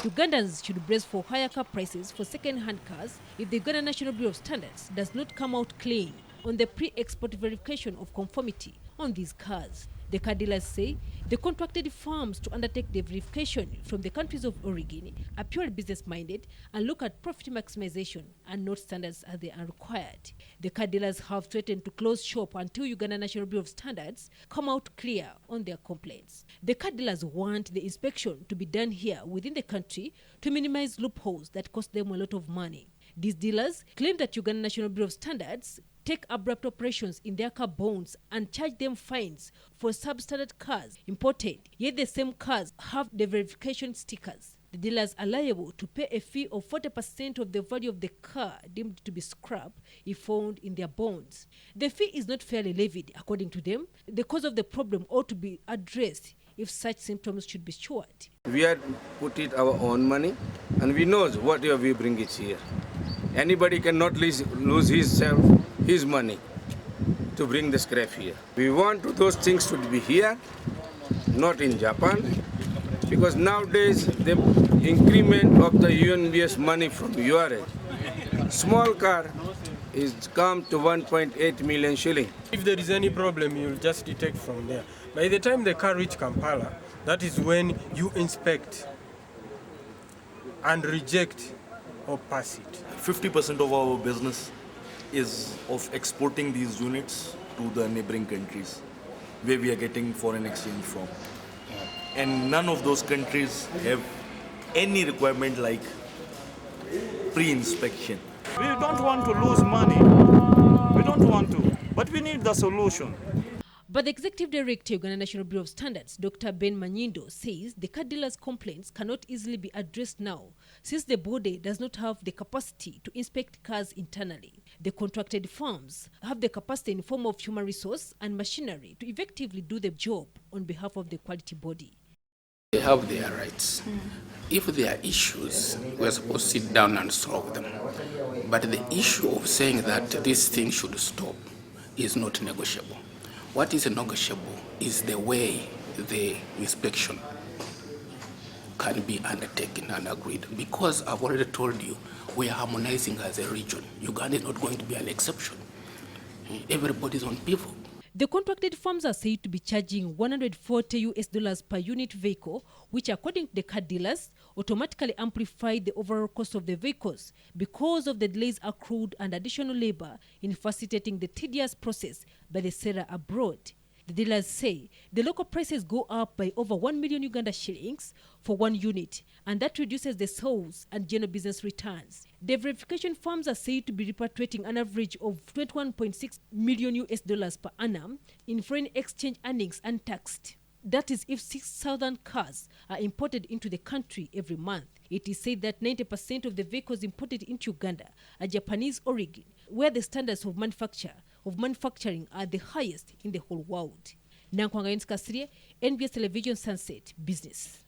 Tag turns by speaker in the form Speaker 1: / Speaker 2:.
Speaker 1: Ugandans should brace for higher car prices for second-hand cars if the Uganda National Bureau of Standards does not come out clean on the pre-export verification of conformity on these cars. The car dealers say the contracted firms to undertake the verification from the countries of origin are purely business-minded and look at profit maximization and not standards as they are required. The car dealers have threatened to close shop until Uganda National Bureau of Standards come out clear on their complaints. The car dealers want the inspection to be done here within the country to minimize loopholes that cost them a lot of money. These dealers claim that Uganda National Bureau of Standards take abrupt operations in their car bonds and charge them fines for substandard cars imported, yet the same cars have the verification stickers. The dealers are liable to pay a fee of 40% of the value of the car deemed to be scrap if found in their bonds. The fee is not fairly levied, according to them. The cause of the problem ought to be addressed if such symptoms should be cured.
Speaker 2: We had put it our own money, and we know what we bring it here. Anybody cannot lose his money to bring the scrap here. We want those things to be here, not in Japan, because nowadays the increment of the UNBS money from URA, small car is come to 1.8 million shilling.
Speaker 3: If there is any problem, you'll just detect from there. By the time the car reach Kampala, that is when you inspect and reject or pass it.
Speaker 4: 50% of our business is of exporting these units to the neighboring countries where we are getting foreign exchange from. And none of those countries have any requirement like pre-inspection.
Speaker 5: We don't want to lose money. We don't want to, but we need the solution.
Speaker 1: But the Executive Director, Uganda National Bureau of Standards, Dr. Ben Manyindo, says the car dealers' complaints cannot easily be addressed now, since the body does not have the capacity to inspect cars internally. The contracted firms have the capacity in the form of human resource and machinery to effectively do the job on behalf of the quality body.
Speaker 6: They have their rights. If there are issues, we're supposed to sit down and solve them. But the issue of saying that this thing should stop is not negotiable. What is negotiable is the way the inspection can be undertaken and agreed. Because I've already told you, we are harmonizing as a region. Uganda is not going to be an exception. Everybody's on pivot.
Speaker 1: The contracted firms are said to be charging $140 per unit vehicle, which according to the car dealers, automatically amplify the overall cost of the vehicles because of the delays accrued and additional labor in facilitating the tedious process by the seller abroad. The dealers say the local prices go up by over 1 million Uganda shillings for one unit, and that reduces the sales and general business returns. The verification firms are said to be repatriating an average of $21.6 million per annum in foreign exchange earnings untaxed. That is if 6,000 cars are imported into the country every month. It is said that 90% of the vehicles imported into Uganda are Japanese origin, where the standards of manufacturing are the highest in the whole world. Nankwanga Kasirie, NBS Television Sunset Business.